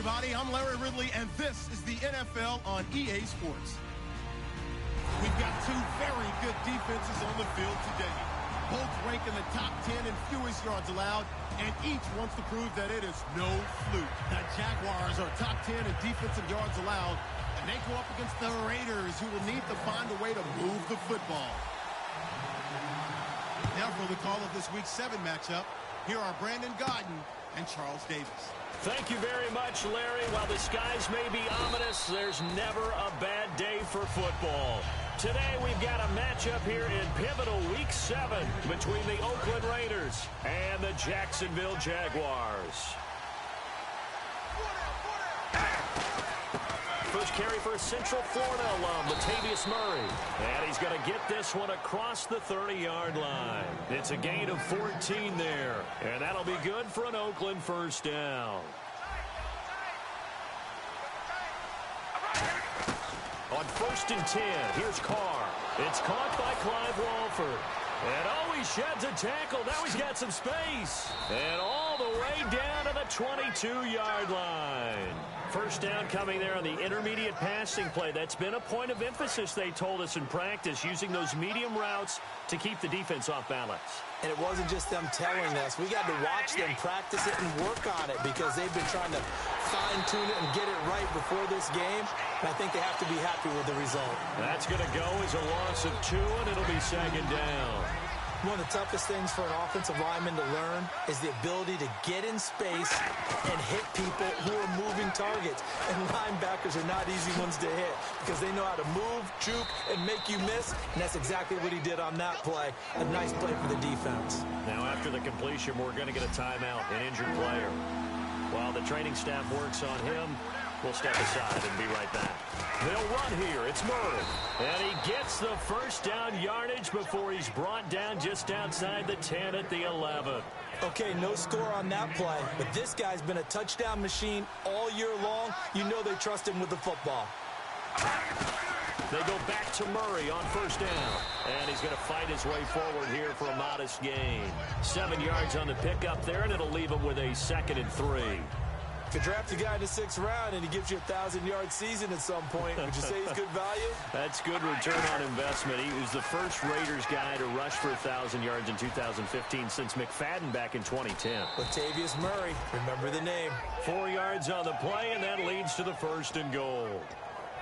everybody. I'm Larry Ridley, and this is the NFL on EA Sports. We've got two very good defenses on the field today. Both rank in the top 10 in fewest yards allowed, and each wants to prove that it is no fluke. The Jaguars are top 10 in defensive yards allowed, and they go up against the Raiders, who will need to find a way to move the football. Now for the call of this Week 7 matchup, here are Brandon Gaudin and Charles Davis. Thank you very much, Larry. While the skies may be ominous, there's never a bad day for football. Today, we've got a matchup here in pivotal Week 7 between the Oakland Raiders and the Jacksonville Jaguars. First carry for a Central Florida alum, Latavius Murray. And he's going to get this one across the 30-yard line. It's a gain of 14 there. And that'll be good for an Oakland first down. On 1st and 10, here's Carr. It's caught by Clive Walford. And oh, he sheds a tackle. Now he's got some space. And all the way down to the 22-yard line. First down coming there on the intermediate passing play. That's been a point of emphasis, they told us in practice, using those medium routes to keep the defense off balance. And it wasn't just them telling us. We got to watch them practice it and work on it because they've been trying to fine-tune it and get it right before this game. And I think they have to be happy with the result. That's going to go as a loss of 2, and it'll be 2nd down. One of the toughest things for an offensive lineman to learn is the ability to get in space and hit people who are moving targets. And linebackers are not easy ones to hit because they know how to move, juke, and make you miss. And that's exactly what he did on that play. A nice play for the defense. Now, after the completion, we're going to get a timeout, an injured player. While the training staff works on him, we'll step aside and be right back. They'll run here. It's Murray. And he gets the first down yardage before he's brought down just outside the 10 at the 11. Okay, no score on that play, but this guy's been a touchdown machine all year long. You know they trust him with the football. They go back to Murray on first down. And he's going to fight his way forward here for a modest gain. 7 yards on the pickup there, and it'll leave him with a 2nd and 3. Could draft a guy in the 6th round and he gives you a 1,000-yard season at some point. Would you say he's good value? That's good return on investment. He was the first Raiders guy to rush for 1,000 yards in 2015 since McFadden back in 2010. Latavius Murray, remember the name. 4 yards on the play, and that leads to the 1st and goal.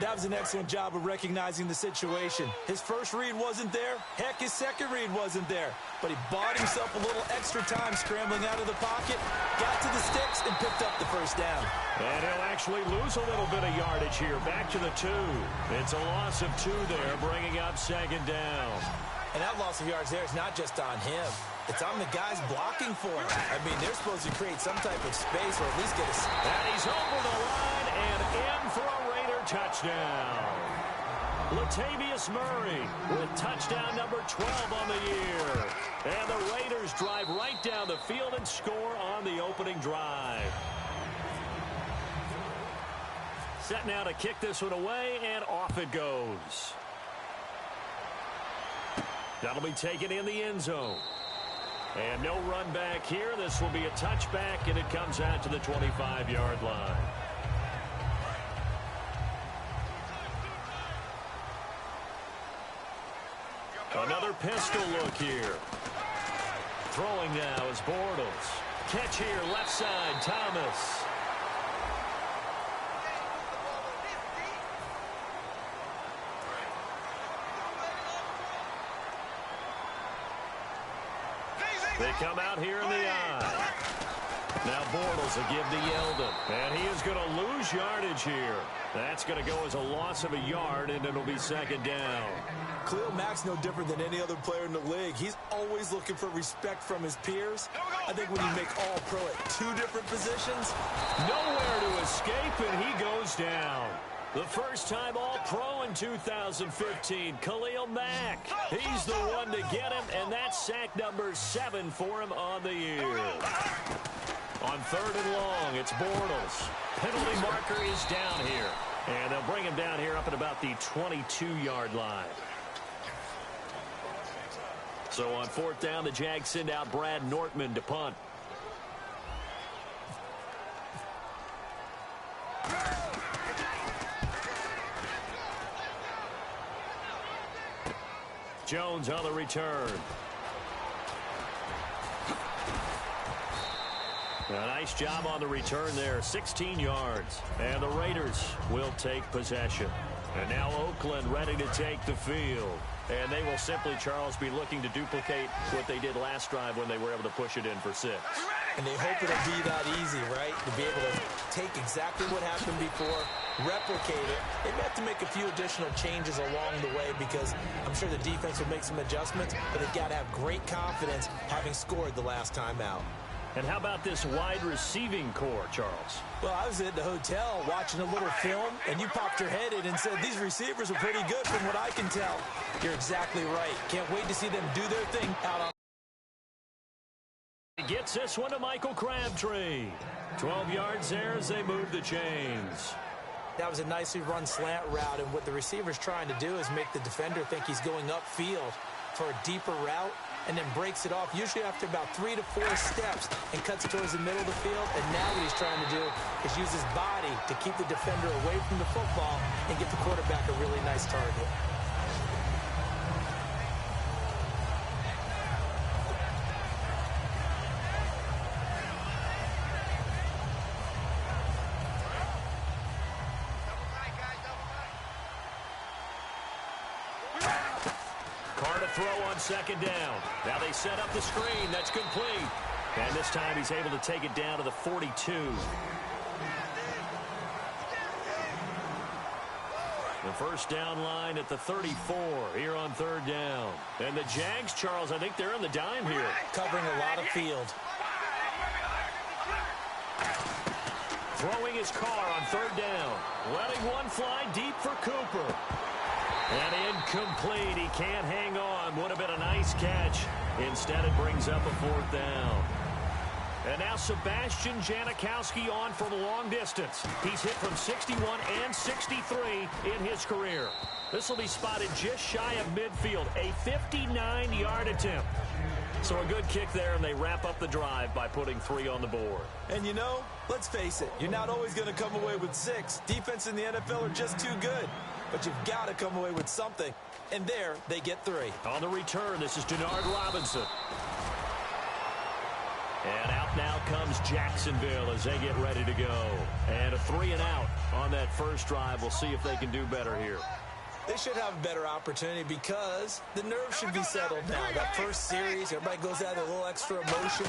That was an excellent job of recognizing the situation. His first read wasn't there. Heck, his second read wasn't there. But he bought himself a little extra time scrambling out of the pocket, got to the sticks, and picked up the first down. And he'll actually lose a little bit of yardage here. Back to the 2. It's a loss of 2 there, bringing up 2nd down. And that loss of yards there is not just on him. It's on the guys blocking for him. I mean, they're supposed to create some type of space or at least get a... And he's over the line and in for a Raider touchdown. Latavius Murray with touchdown number 12 on the year. And the Raiders drive right down the field and score on the opening drive. Set now to kick this one away, and off it goes. That'll be taken in the end zone. And no run back here. This will be a touchback, and it comes out to the 25-yard line. Another pistol look here. Throwing now is Bortles. Catch here, left side, Thomas. They come out here in the eye. Now Bortles will give to Yeldon. And he is going to lose yardage here. That's going to go as a loss of a yard, and it'll be 2nd down. Khalil Mack's no different than any other player in the league. He's always looking for respect from his peers. I think when you make All-Pro at 2 different positions. Nowhere to escape, and he goes down. The first time All-Pro in 2015, Khalil Mack. He's the one to get him, and that's sack number 7 for him on the year. On 3rd and long, it's Bortles. Penalty marker is down here. And they'll bring him down here up at about the 22-yard line. So on 4th down, the Jags send out Brad Nortman to punt. Jones on the return. A nice job on the return there, 16 yards. And the Raiders will take possession. And now Oakland ready to take the field. And they will simply, Charles, be looking to duplicate what they did last drive when they were able to push it in for 6. And they hope it'll be that easy, right? To be able to take exactly what happened before, replicate it. They may have to make a few additional changes along the way because I'm sure the defense will make some adjustments, but they've got to have great confidence having scored the last time out. And how about this wide receiving core, Charles? Well, I was at the hotel watching a little film, and you popped your head in and said, these receivers are pretty good from what I can tell. You're exactly right. Can't wait to see them do their thing out on. He gets this one to Michael Crabtree. 12 yards there as they move the chains. That was a nicely run slant route, and what the receiver's trying to do is make the defender think he's going upfield for a deeper route, and then breaks it off, usually after about 3 to 4 steps, and cuts towards the middle of the field. And now what he's trying to do is use his body to keep the defender away from the football and get the quarterback a really nice target. Throw on second down. Now they set up the screen. That's complete. And this time he's able to take it down to the 42. The first down line at the 34 here on third down. And the Jags, Charles, I think they're in the dime here. Covering a lot of field. Throwing his car on third down. Letting one fly deep for Cooper. And incomplete. He can't hang on. Would have been a nice catch. Instead, it brings up a fourth down. And now Sebastian Janikowski on for the long distance. He's hit from 61 and 63 in his career. This will be spotted just shy of midfield. A 59-yard attempt. So a good kick there, and they wrap up the drive by putting 3 on the board. And you know, let's face it, you're not always going to come away with 6. Defense in the NFL are just too good. But you've got to come away with something. And there, they get 3. On the return, this is Denard Robinson. And out now comes Jacksonville as they get ready to go. And a 3 and out on that first drive. We'll see if they can do better here. They should have a better opportunity because the nerves should be settled now. That first series, everybody goes out with a little extra emotion.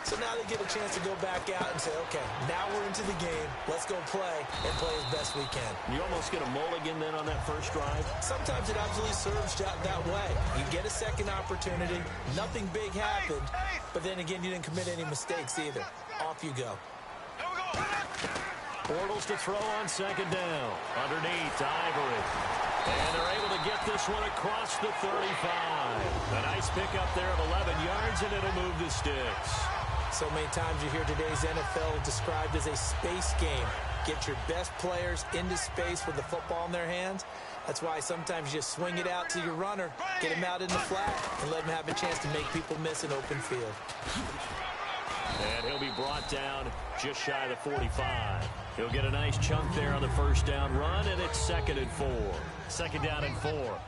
So now they get a chance to go back out and say, okay, now we're into the game. Let's go play and play as best we can. You almost get a mulligan then on that first drive? Sometimes it absolutely serves that way. You get a second opportunity. Nothing big happened. But then again, you didn't commit any mistakes either. Off you go. Bortles to throw on second down. Underneath to Ivory. And they're able to get this one across the 35. A nice pickup there of 11 yards, and it'll move the sticks. So many times you hear today's NFL described as a space game. Get your best players into space with the football in their hands. That's why sometimes you just swing it out to your runner, get him out in the flat, and let him have a chance to make people miss an open field. And he'll be brought down just shy of the 45. He'll get a nice chunk there on the first down run, and it's 2nd and 4. 2nd down and 4.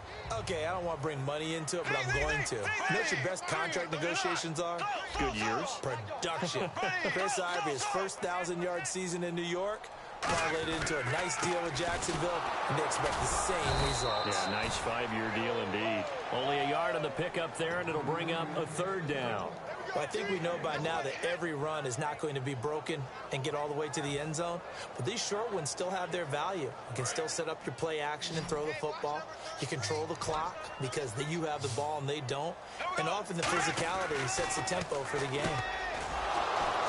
Okay, I don't want to bring money into it, but I'm going to. You know what your best contract negotiations are? Good years. Production. Chris Ivory, his first 1,000-yard season in New York, parlayed into a nice deal with Jacksonville, and they expect the same results. Yeah, nice 5-year deal indeed. Only a yard on the pickup there, and it'll bring up a 3rd down. Well, I think we know by now that every run is not going to be broken and get all the way to the end zone. But these short ones still have their value. You can still set up your play action and throw the football. You control the clock because you have the ball and they don't. And often the physicality sets the tempo for the game.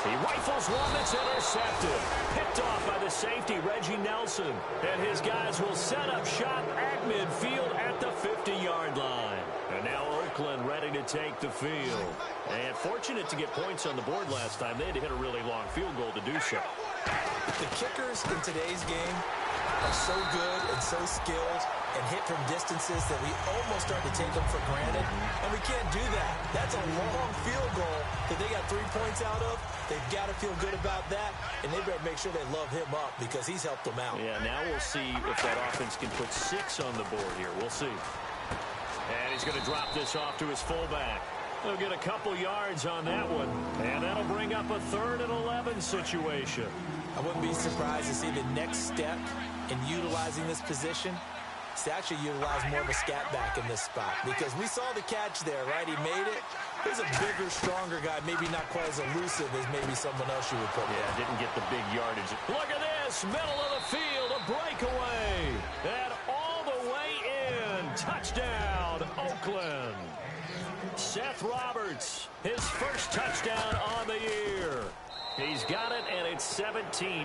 He rifles one that's intercepted. Picked off by the safety, Reggie Nelson. And his guys will set up shop at midfield at the 50-yard line. And now Oakland ready to take the field. And fortunate to get points on the board last time. They had to hit a really long field goal to do so. The kickers in today's game are so good and so skilled and hit from distances that we almost start to take them for granted. And we can't do that. That's a long field goal that they got 3 points out of. They've got to feel good about that, and they better make sure they love him up because he's helped them out. Yeah, now we'll see if that offense can put 6 on the board here. We'll see. And he's going to drop this off to his fullback. He'll get a couple yards on that one, and that'll bring up a 3rd and 11 situation. I wouldn't be surprised to see the next step in utilizing this position is to actually utilize more of a scat back in this spot, because we saw the catch there, right? He made it. He's a bigger, stronger guy, maybe not quite as elusive as maybe someone else you would put there. Yeah, didn't get the big yardage. Look at this, middle of the field, a breakaway, and all the way in. Touchdown, Oakland. Seth Roberts, his first touchdown on the year. He's got it, and it's 17-0.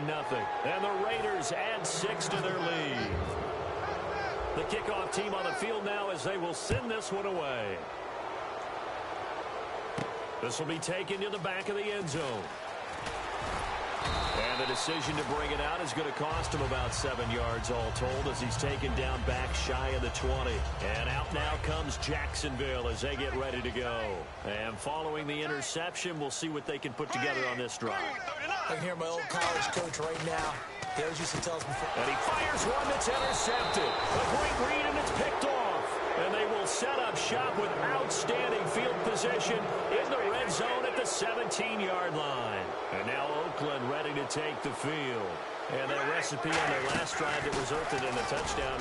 And the Raiders add 6 to their lead. The kickoff team on the field now as they will send this one away. This will be taken to the back of the end zone. And the decision to bring it out is going to cost him about 7 yards all told as he's taken down back shy of the 20. And out now comes Jacksonville as they get ready to go. And following the interception, we'll see what they can put together on this drive. I can hear my old college coach right now. He always used to tell us before. And he fires one that's intercepted. A great read, and it's picked off. And they will set up shop with outstanding field position in the red zone at the 17-yard line. And now Oakland ready to take the field. And that recipe on their last drive that resulted in a touchdown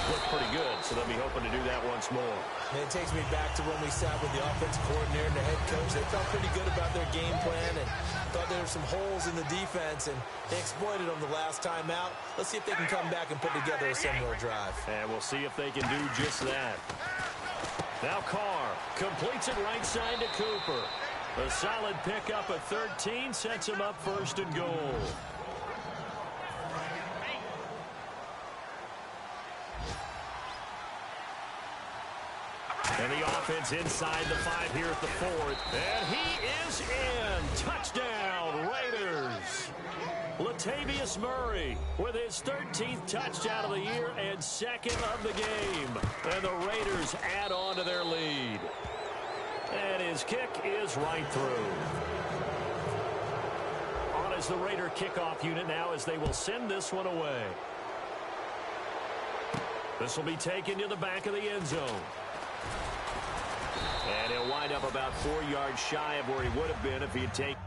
looked pretty good, so they'll be hoping to do that once more. And it takes me back to when we sat with the offensive coordinator and the head coach. They felt pretty good about their game plan and thought there were some holes in the defense, and they exploited them the last time out. Let's see if they can come back and put together a similar drive. And we'll see if they can do just that. Now Carr completes it right side to Cooper. A solid pickup at 13 sets him up 1st and goal. And the offense inside the 5 here at the 4th. And he is in. Touchdown, Raiders. Latavius Murray with his 13th touchdown of the year and 2nd of the game. And the Raiders add on to their lead. And his kick is right through. On is the Raider kickoff unit now as they will send this one away. This will be taken to the back of the end zone. And he'll wind up about 4 yards shy of where he would have been if he had taken.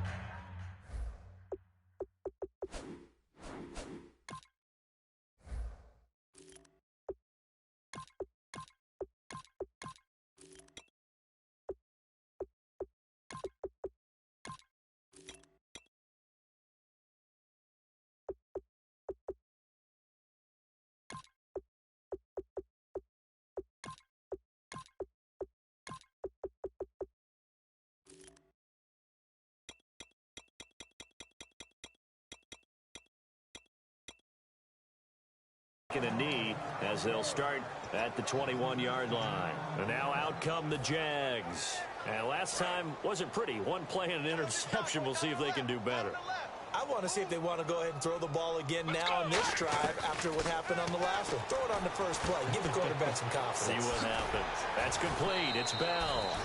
A knee as they'll start at the 21-yard line. And now out come the Jags. And last time wasn't pretty. One play and an interception. We'll see if they can do better. I want to see if they want to go ahead and throw the ball again now on this drive after what happened on the last one. Throw it on the first play. Give the quarterback some confidence. See what happens. That's complete. It's Bell.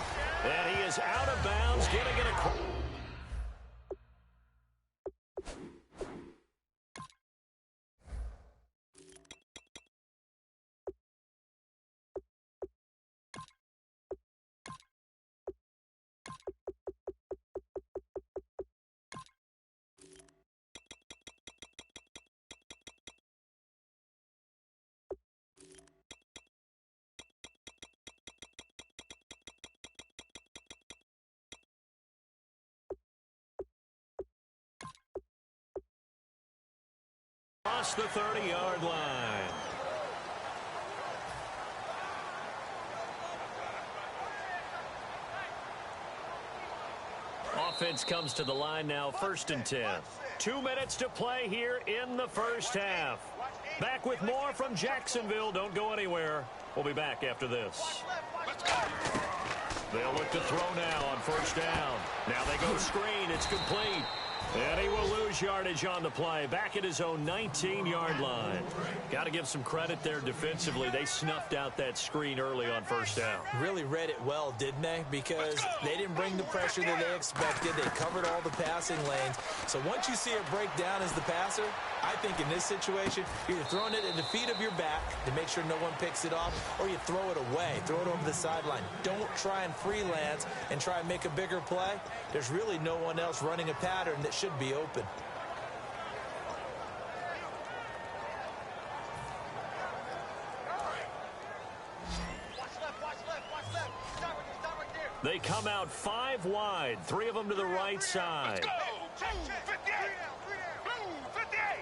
And he is out of bounds, getting it across. Across the 30-yard line. Offense comes to the line now, 1st and 10. 2 minutes to play here in the first half. Back with more from Jacksonville. Don't go anywhere. We'll be back after this. They'll look to throw now on 1st down. Now they go screen. It's complete. And he will lose yardage on the play. Back at his own 19-yard line. Got to give some credit there defensively. They snuffed out that screen early on 1st down. Really read it well, didn't they? Because they didn't bring the pressure that they expected. They covered all the passing lanes. So once you see it break down as the passer, I think in this situation, you're either throwing it at the feet of your back to make sure no one picks it off, or you throw it away, throw it over the sideline. Don't try and freelance and try and make a bigger play. There's really no one else running a pattern that should be open. They come out 5 wide, 3 of them to the right side. Let's go! 58! 58!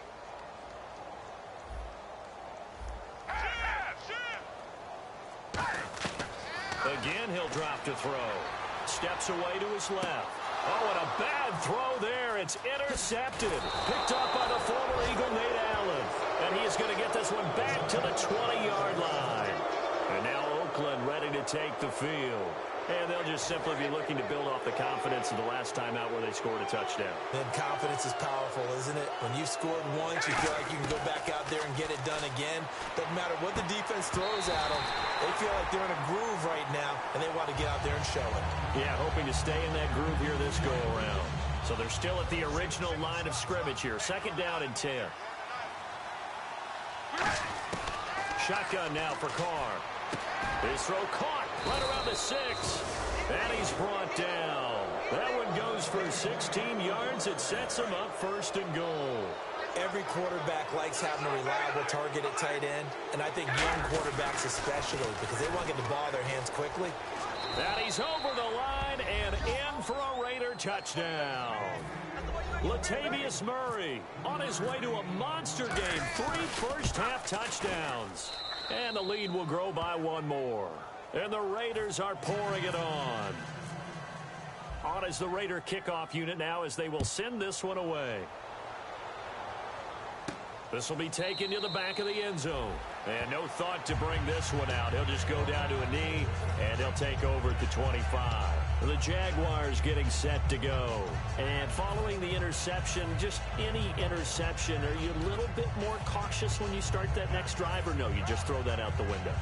Again, he'll drop to throw. Steps away to his left. Oh, and a bad throw there. It's intercepted. Picked up by the former Eagle, Nate Allen. And he is going to get this one back to the 20-yard line. And now Oakland ready to take the field. And they'll just simply be looking to build off the confidence of the last time out where they scored a touchdown. And confidence is powerful, isn't it? When you've scored once, you feel like you can go back out there and get it done again. Doesn't matter what the defense throws at them. They feel like they're in a groove right now, and they want to get out there and show it. Yeah, hoping to stay in that groove here this go-around. So they're still at the original line of scrimmage here. 2nd down and 10. Shotgun now for Carr. His throw caught right around the 6. And he's brought down. That one goes for 16 yards. It sets him up 1st and goal. Every quarterback likes having a reliable target at tight end, and I think young quarterbacks especially, because they want to get the ball in their hands quickly. And he's over the line and in for a Raider touchdown. Latavius Murray on his way to a monster game. 3 first-half touchdowns. And the lead will grow by 1 more. And the Raiders are pouring it on. On is the Raider kickoff unit now as they will send this one away. This will be taken to the back of the end zone. And no thought to bring this one out. He'll just go down to a knee, and he'll take over at the 25. The Jaguars getting set to go. And following the interception, just any interception, are you a little bit more cautious when you start that next drive, or no, you just throw that out the window?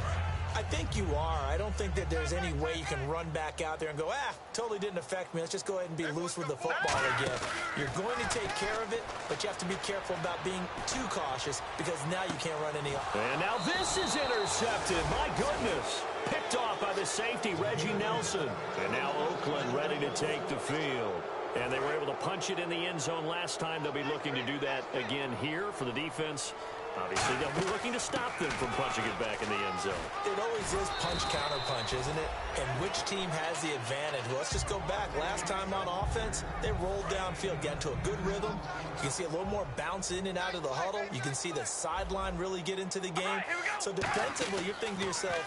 I think you are. I don't think that there's any way you can run back out there and go, totally didn't affect me. Let's just go ahead and be loose with the football again. You're going to take care of it, but you have to be careful about being too cautious because now you can't run any. And now this is intercepted. My goodness. Picked off by the safety, Reggie Nelson. And now Oakland ready to take the field. And they were able to punch it in the end zone last time. They'll be looking to do that again here for the defense. Obviously, they'll be looking to stop them from punching it back in the end zone. It always is punch-counter-punch, isn't it? And which team has the advantage? Well, let's just go back. Last time on offense, they rolled downfield, got into a good rhythm. You can see a little more bounce in and out of the huddle. You can see the sideline really get into the game. So defensively, you're thinking to yourself,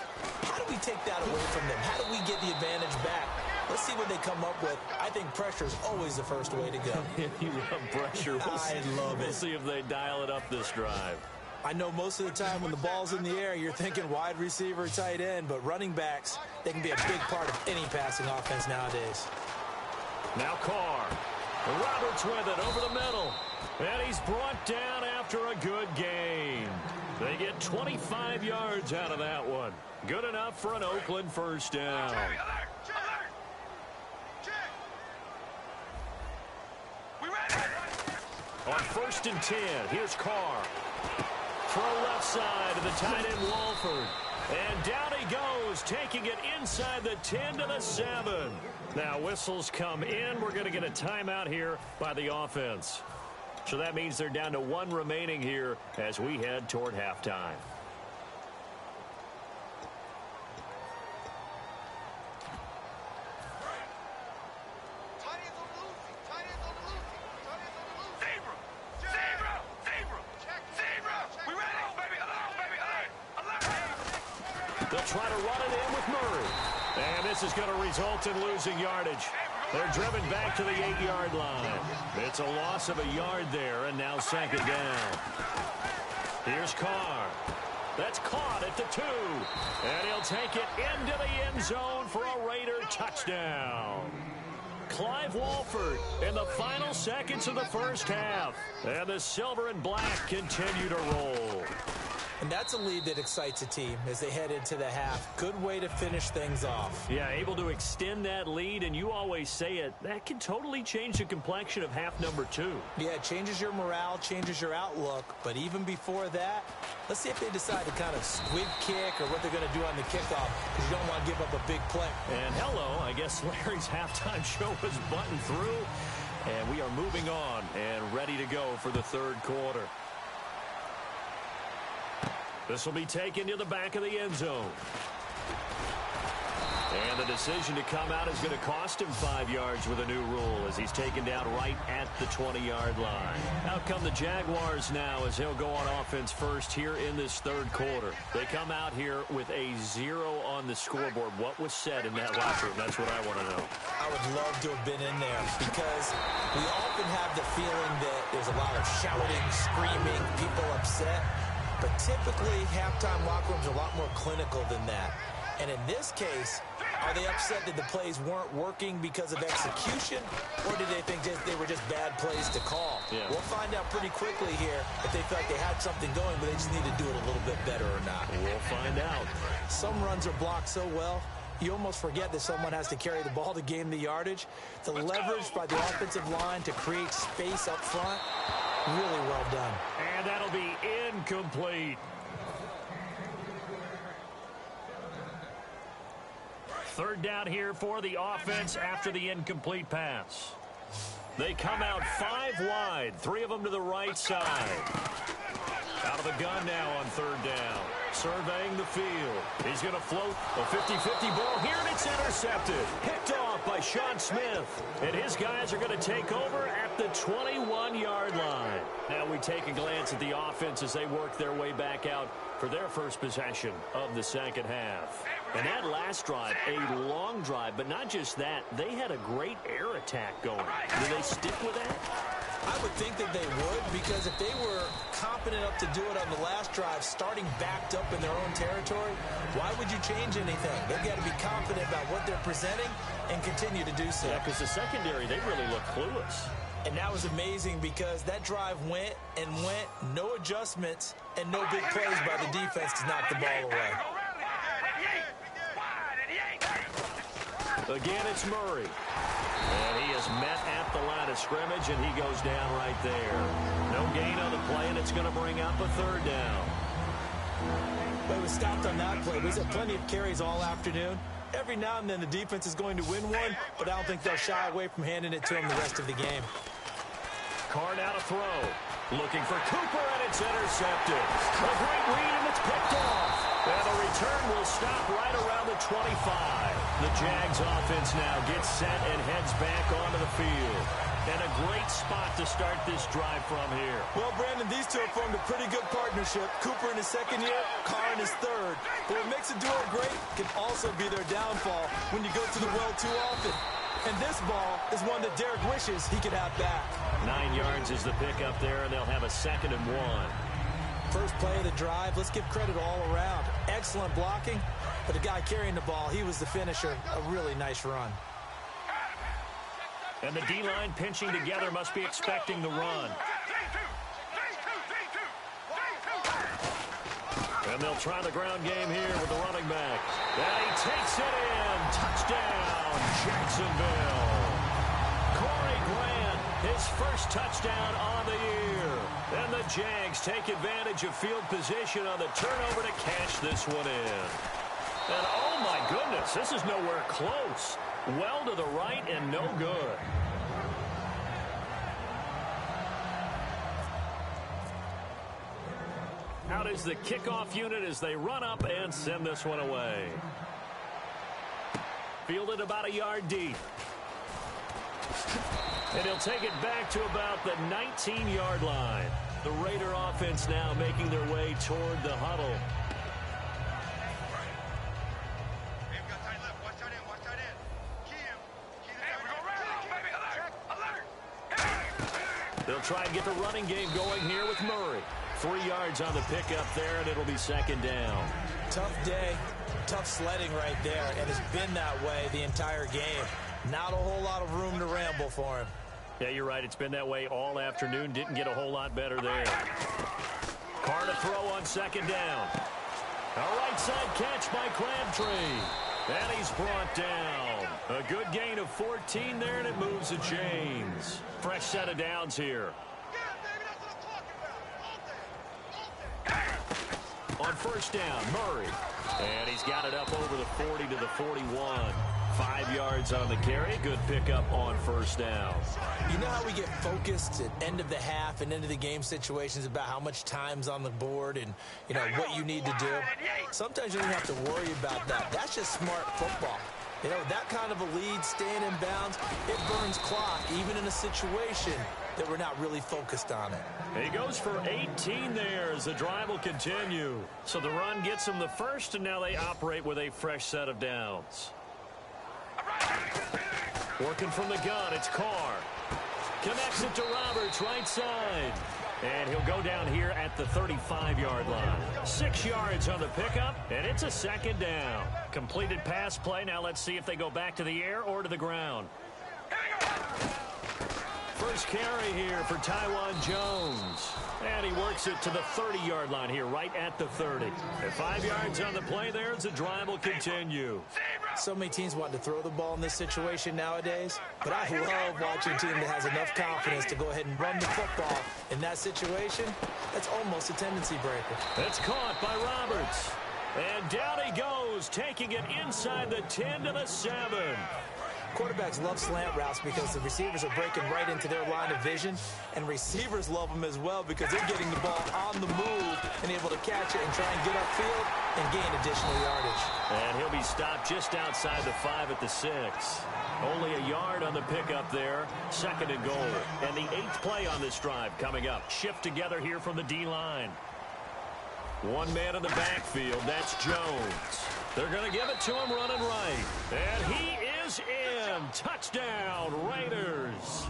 how do we take that away from them? How do we get the advantage back? Let's see what they come up with. I think pressure is always the first way to go. You love pressure. I love it. We'll see if they dial it up this drive. I know most of the time when the ball's in the air, you're thinking wide receiver, tight end, but running backs, they can be a big part of any passing offense nowadays. Now Carr. Roberts with it over the middle. And he's brought down after a good game. They get 25 yards out of that one. Good enough for an Oakland first down. On 1st and 10, here's Carr. Throw left side to the tight end Walford. And down he goes, taking it inside the 10 to the 7. Now whistles come in. We're going to get a timeout here by the offense. So that means they're down to 1 remaining here as we head toward halftime. They'll try to run it in with Murray. And this is going to result in losing yardage. They're driven back to the 8-yard line. It's a loss of a yard there, and now 2nd down. Here's Carr. That's caught at the 2. And he'll take it into the end zone for a Raider touchdown. Clive Walford in the final seconds of the first half. And the silver and black continue to roll. And that's a lead that excites a team as they head into the half. Good way to finish things off. Yeah, able to extend that lead, and you always say it, that can totally change the complexion of half number 2. Yeah, it changes your morale, changes your outlook. But even before that, let's see if they decide to kind of squib kick or what they're going to do on the kickoff, because you don't want to give up a big play. And hello, I guess Larry's halftime show was buttoned through, and we are moving on and ready to go for the third quarter. This will be taken to the back of the end zone. And the decision to come out is going to cost him 5 yards with a new rule as he's taken down right at the 20-yard line. Out come the Jaguars now as he'll go on offense first here in this third quarter. They come out here with a 0 on the scoreboard. What was said in that locker room? That's what I want to know. I would love to have been in there because we often have the feeling that there's a lot of shouting, screaming, people upset. But typically, halftime locker rooms are a lot more clinical than that. And in this case, are they upset that the plays weren't working because of execution, or did they think they were just bad plays to call? Yeah. We'll find out pretty quickly here if they felt like they had something going, but they just need to do it a little bit better or not. We'll find out. Some runs are blocked so well, you almost forget that someone has to carry the ball to gain the yardage. The leverage by the offensive line to create space up front, really well done. And that'll be incomplete. Third down here for the offense after the incomplete pass. They come out 5 wide, 3 of them to the right side. Out of the gun now on third down. Surveying the field. He's going to float a 50-50 ball here, and it's intercepted. Picked off by Sean Smith. And his guys are going to take over at the 21-yard line. Now we take a glance at the offense as they work their way back out for their first possession of the second half. And that last drive, a long drive, but not just that. They had a great air attack going. Do they stick with that? I would think that they would, because if they were competent enough to do it on the last drive, starting backed up in their own territory, why would you change anything? They've got to be confident about what they're presenting and continue to do so. Yeah, because the secondary, they really look clueless. And that was amazing because that drive went and went, no adjustments, and no big plays by the defense to knock the ball away. Again, it's Murray. And he is met at the line of scrimmage, and he goes down right there. No gain on the play, and it's going to bring up a third down. But he was stopped on that play. He's had plenty of carries all afternoon. Every now and then the defense is going to win one, but I don't think they'll shy away from handing it to him the rest of the game. Card out a throw. Looking for Cooper, and it's intercepted. A great read, and it's picked off. And the return will stop right around the 25. The Jags offense now gets set and heads back onto the field. And a great spot to start this drive from here. Well, Brandon, these two have formed a pretty good partnership. Cooper in his second year, Carr in his third. But what makes a duo great can also be their downfall when you go to the well too often. And this ball is one that Derek wishes he could have back. 9 yards is the pickup there, and they'll have a 2nd and 1. First play of the drive, let's give credit all around. Excellent blocking, but the guy carrying the ball, he was the finisher. A really nice run. And the D-line pinching together must be expecting the run. And they'll try the ground game here with the running back. And he takes it in. Touchdown, Jacksonville. Corey Grant, his first touchdown on the year. And the Jags take advantage of field position on the turnover to cash this one in. And oh my goodness, this is nowhere close. Well to the right and no good. Out is the kickoff unit as they run up and send this one away. Fielded about a yard deep. And he'll take it back to about the 19-yard line. The Raider offense now making their way toward the huddle. They'll try and get the running game going here with Murray. 3 yards on the pickup there, and it'll be 2nd down. Tough day, tough sledding right there, and it's been that way the entire game. Not a whole lot of room to ramble for him. Yeah, you're right. It's been that way all afternoon. Didn't get a whole lot better there. Carr to throw on second down. A right side catch by Crabtree. And he's brought down. A good gain of 14 there, and it moves the chains. Fresh set of downs here. On first down, Murray. And he's got it up over the 40 to the 41. 5 yards on the carry. Good pickup on first down. You know how we get focused at end of the half and into the game situations about how much time's on the board and, you know, what you need to do? Sometimes you don't have to worry about that. That's just smart football. You know, that kind of a lead, staying in bounds, it burns clock, even in a situation that we're not really focused on it. He goes for 18 there as the drive will continue. So the run gets them the first, and now they operate with a fresh set of downs. Working from the gun, it's Carr. Connects it to Roberts, right side. And he'll go down here at the 35-yard line. 6 yards on the pickup, and it's a second down. Completed pass play. Now let's see if they go back to the air or to the ground. First carry here for Taiwan Jones. And he works it to the 30-yard line here, right at the 30. And 5 yards on the play there as the drive will continue. So many teams want to throw the ball in this situation nowadays, but I love watching a team that has enough confidence to go ahead and run the football. In that situation, that's almost a tendency breaker. That's caught by Roberts. And down he goes, taking it inside the 10 to the 7. Quarterbacks love slant routes because the receivers are breaking right into their line of vision, and receivers love them as well because they're getting the ball on the move and able to catch it and try and get upfield and gain additional yardage. And he'll be stopped just outside the 5 at the 6. Only a yard on the pickup there. 2nd and goal. And the 8th play on this drive coming up. Shift together here from the D-line. One man in the backfield. That's Jones. They're going to give it to him running right. And he is in. Touchdown, Raiders.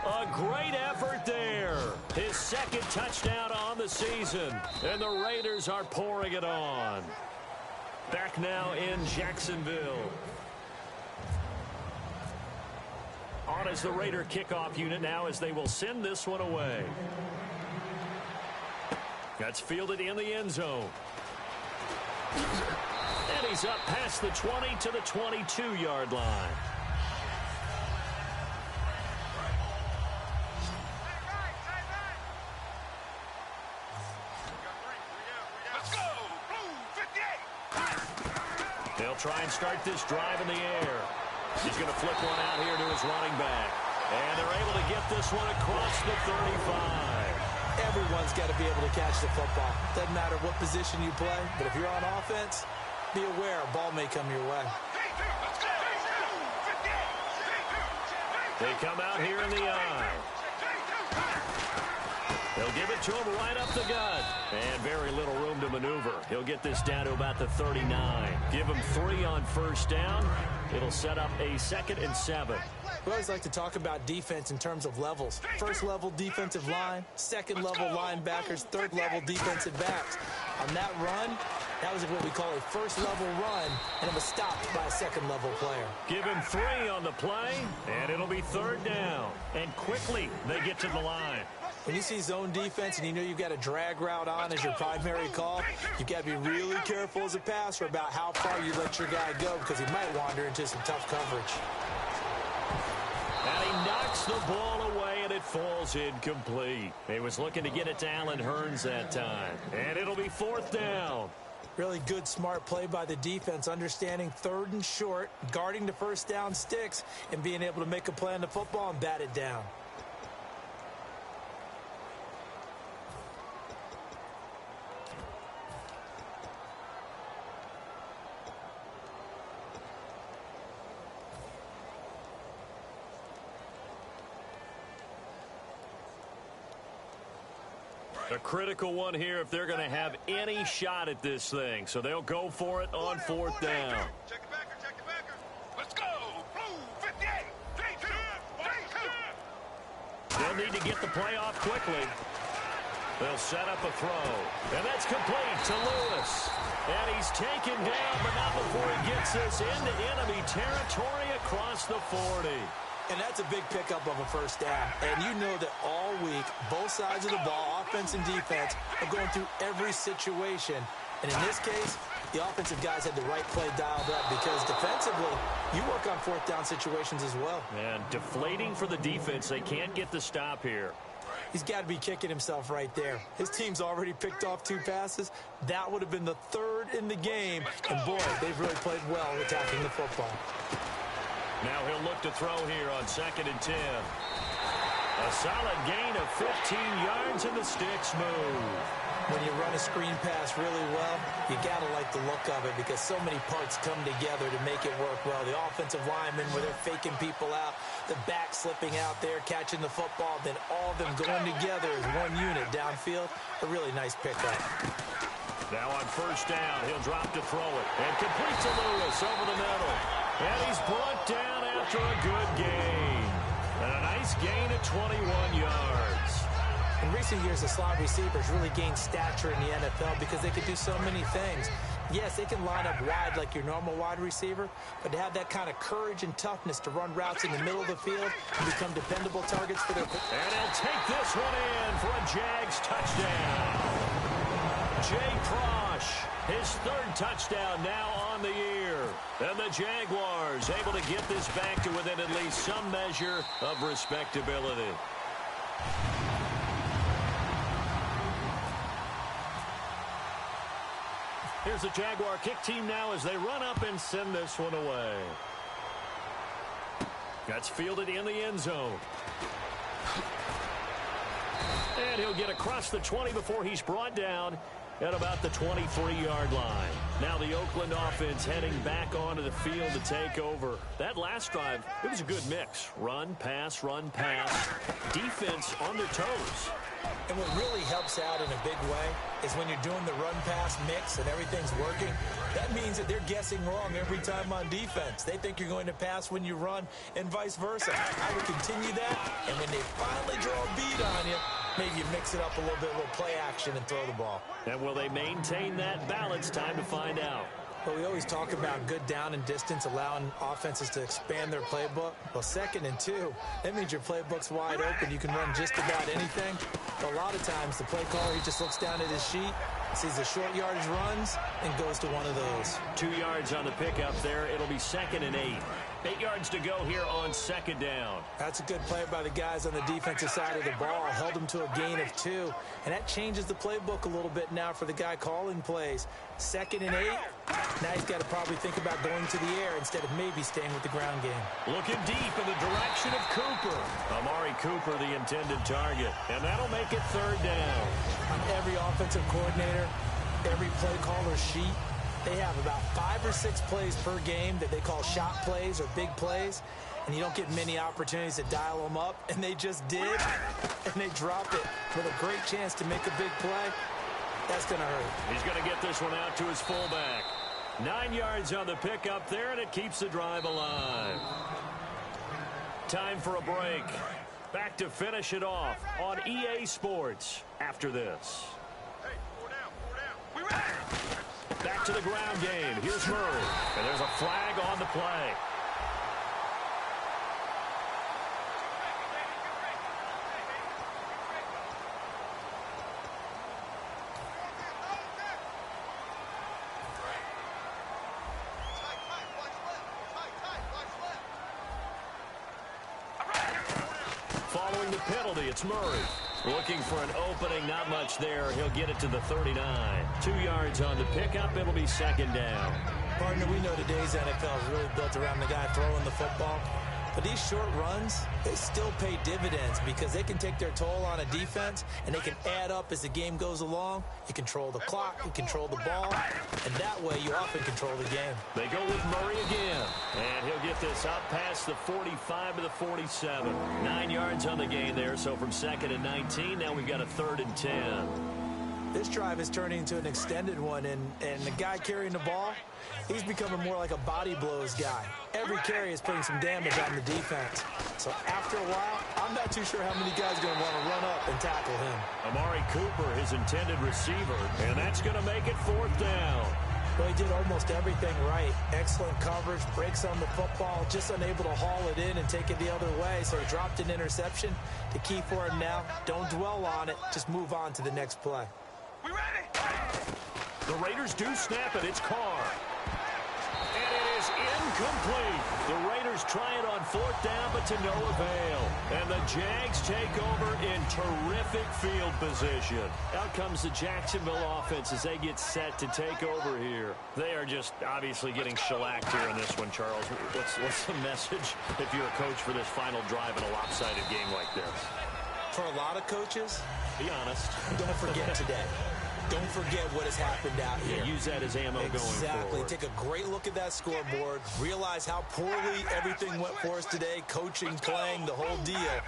A great effort there. His 2nd touchdown on the season. And the Raiders are pouring it on. Back now in Jacksonville. On as the Raider kickoff unit now as they will send this one away. That's fielded in the end zone. And he's up past the 20 to the 22-yard line. Let's go! Blue 58! They'll try and start this drive in the air. He's going to flip one out here to his running back. And they're able to get this one across the 35. Everyone's got to be able to catch the football. Doesn't matter what position you play, but if you're on offense, be aware a ball may come your way. They come out here in the eye. They'll give it to him right up the gut. And very little room to maneuver. He'll get this down to about the 39. Give him 3 on first down. It'll set up a 2nd and 7. We always like to talk about defense in terms of levels. First level defensive line, second level linebackers, third level defensive backs. On that run, that was what we call a first level run, and it was stopped by a second level player. Give him 3 on the play, and it'll be 3rd down. And quickly they get to the line. When you see zone defense and you know you've got a drag route on as your primary call, you've got to be really careful as a passer about how far you let your guy go because he might wander into some tough coverage. And he knocks the ball away, and it falls incomplete. He was looking to get it to Allen Hurns that time. And it'll be 4th down. Really good, smart play by the defense, understanding 3rd and short, guarding the first down sticks, and being able to make a play on the football and bat it down. A critical one here if they're going to have any shot at this thing. So they'll go for it on 4th down. Check the backer, check the backer. Let's go! Blue 58! 3-2! They'll need to get the play off quickly. They'll set up a throw. And that's complete to Lewis. And he's taken down, but not before he gets this into enemy territory across the 40. And that's a big pickup of a first down. And you know that all week, both sides of the ball, offense and defense, are going through every situation. And in this case, the offensive guys had the right play dialed up because defensively, you work on fourth down situations as well. And deflating for the defense. They can't get the stop here. He's got to be kicking himself right there. His team's already picked off 2 passes. That would have been the 3rd in the game. And, boy, they've really played well attacking the football. Now he'll look to throw here on 2nd and 10. A solid gain of 15 yards and the sticks move. When you run a screen pass really well, you got to like the look of it because so many parts come together to make it work well. The offensive linemen where they're faking people out, the back slipping out there, catching the football, then all of them going together as one unit downfield. A really nice pickup. Now on 1st down, he'll drop to throw it. And complete to Lewis over the middle. And he's brought down after a good gain. And a nice gain of 21 yards. In recent years, the slot receivers really gained stature in the NFL because they could do so many things. Yes, they can line up wide like your normal wide receiver, but to have that kind of courage and toughness to run routes in the middle of the field and become dependable targets for their... And he'll take this one in for a Jags touchdown. Jay Prosh, his 3rd touchdown now on the year. And the Jaguars able to get this back to within at least some measure of respectability. Here's the Jaguar kick team now as they run up and send this one away. That's fielded in the end zone. And he'll get across the 20 before he's brought down at about the 23-yard line. Now the Oakland offense heading back onto the field to take over. That last drive, it was a good mix. Run, pass, defense on their toes. And what really helps out in a big way is when you're doing the run-pass mix and everything's working, that means that they're guessing wrong every time on defense. They think you're going to pass when you run and vice versa. I would continue that, and when they finally draw a beat on you, maybe you mix it up a little bit, a little play action and throw the ball. And will they maintain that balance? Time to find out. Well, we always talk about good down and distance, allowing offenses to expand their playbook. Well, 2nd and 2, that means your playbook's wide open. You can run just about anything. But a lot of times, the play caller, he just looks down at his sheet, sees the short yardage runs, and goes to one of those. 2 yards on the pickup there. It'll be 2nd and 8. 8 yards to go here on 2nd down. That's a good play by the guys on the defensive side of the ball. Held them to a gain of 2. And that changes the playbook a little bit now for the guy calling plays. 2nd and 8. Now he's got to probably think about going to the air instead of maybe staying with the ground game. Looking deep in the direction of Cooper. Amari Cooper, the intended target. And that'll make it 3rd down. On every offensive coordinator, every play caller sheet, they have about 5 or 6 plays per game that they call shot plays or big plays, and you don't get many opportunities to dial them up, and they just did, and they dropped it with a great chance to make a big play. That's going to hurt. He's going to get this one out to his fullback. 9 yards on the pickup there, and it keeps the drive alive. Time for a break. Back to finish it off on EA Sports after this. Hey, 4 down, 4 down. We ready? Back to the ground game. Here's Murray. And there's a flag on the play. Following the penalty, it's Murray. Looking for an opening, not much there. He'll get it to the 39. 2 yards on the pickup. It'll be 2nd down. Partner, we know today's NFL is really built around the guy throwing the football. But these short runs, they still pay dividends because they can take their toll on a defense, and they can add up as the game goes along. You control the clock, you control the ball, and that way you often control the game. They go with Murray again, and he'll get this up past the 45 to the 47. 9 yards on the gain there, so from 2nd and 19, now we've got a 3rd and 10. This drive is turning into an extended one, and the guy carrying the ball, he's becoming more like a body blows guy. Every carry is putting some damage on the defense. So after a while, I'm not too sure how many guys are going to want to run up and tackle him. Amari Cooper, his intended receiver, and that's going to make it 4th down. Well, he did almost everything right. Excellent coverage, breaks on the football, just unable to haul it in and take it the other way. So he dropped an interception. The key for him now, don't dwell on it. Just move on to the next play. We ready? The Raiders do snap it. It's Carr. And it is incomplete. The Raiders try it on fourth down, but to no avail. And the Jags take over in terrific field position. Out comes the Jacksonville offense as they get set to take over here. They are just obviously getting shellacked here in this one, Charles. What's the message if you're a coach for this final drive in a lopsided game like this? For a lot of coaches, be honest. Don't forget today. Don't forget what has happened out here. Use that as ammo going forward. Exactly. Take a great look at that scoreboard. Realize how poorly everything went for us today. Coaching, playing, the whole deal.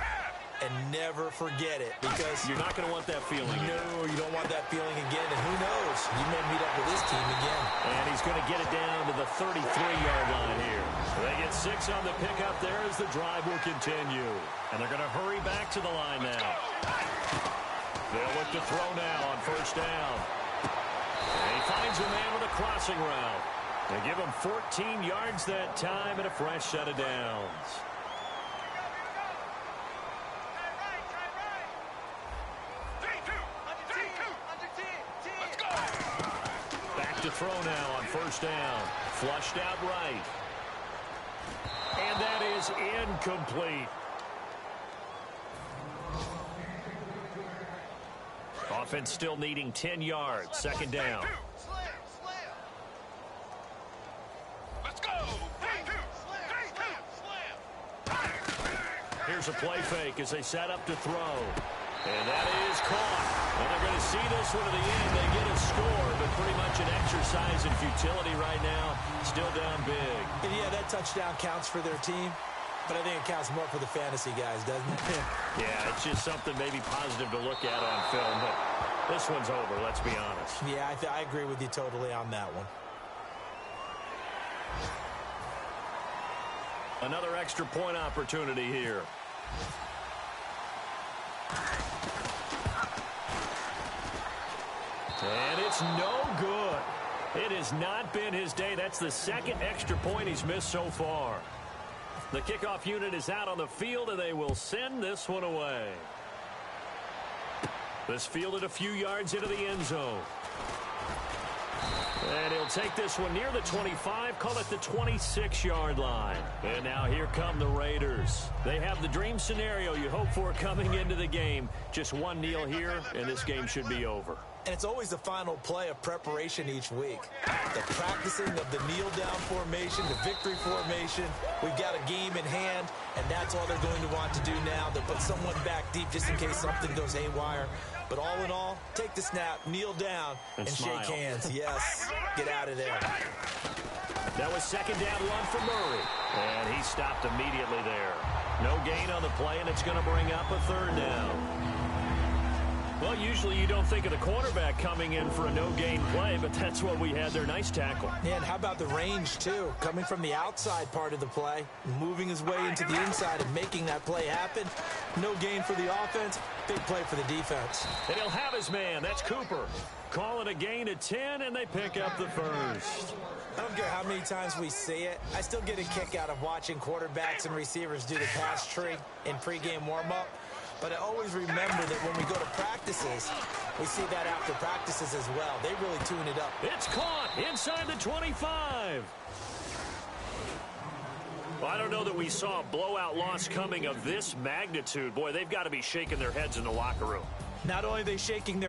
And never forget it, because you're not going to want that feeling. No, you don't want that feeling again. And who knows? You may meet up with this team again. And he's going to get it down to the 33-yard line here. They get 6 on the pickup there as the drive will continue. And they're going to hurry back to the line now. They'll look to throw now on first down. And he finds a man with a crossing route. They give him 14 yards that time and a fresh set of downs. Back to throw now on first down. Flushed out right. And that is incomplete. Offense still needing 10 yards. Second down. Let's go. Here's a play fake as they set up to throw. And that is caught. And they're going to see this one to the end. They get a score, but pretty much an exercise in futility right now. Still down big. And yeah, that touchdown counts for their team. But I think it counts more for the fantasy guys, doesn't it? Yeah, it's just something maybe positive to look at on film. But this one's over, let's be honest. Yeah, I agree with you totally on that one. Another extra point opportunity here. And it's no good. It has not been his day. That's the second extra point he's missed so far. The kickoff unit is out on the field, and they will send this one away. This fielded a few yards into the end zone. And he'll take this one near the 25, call it the 26-yard line. And now here come the Raiders. They have the dream scenario you hope for coming into the game. Just one kneel here, and this game should be over. And it's always the final play of preparation each week. The practicing of the kneel-down formation, the victory formation. We've got a game in hand, and that's all they're going to want to do now. They'll put someone back deep just in case something goes haywire. But all in all, take the snap, kneel down, and shake hands. Yes, get out of there. That was second down one for Murray. And he stopped immediately there. No gain on the play, and it's going to bring up a third down. Well, usually you don't think of the quarterback coming in for a no-gain play, but that's what we had there. Nice tackle. Yeah, and how about the range, too? Coming from the outside part of the play, moving his way into the inside and making that play happen. No gain for the offense, big play for the defense. And he'll have his man. That's Cooper. Call it a gain of 10, and they pick up the first. I don't care how many times we see it. I still get a kick out of watching quarterbacks and receivers do the pass tree in pregame warm-up. But I always remember that when we go to practices, we see that after practices as well. They really tune it up. It's caught inside the 25. Well, I don't know that we saw a blowout loss coming of this magnitude. Boy, they've got to be shaking their heads in the locker room. Not only are they shaking their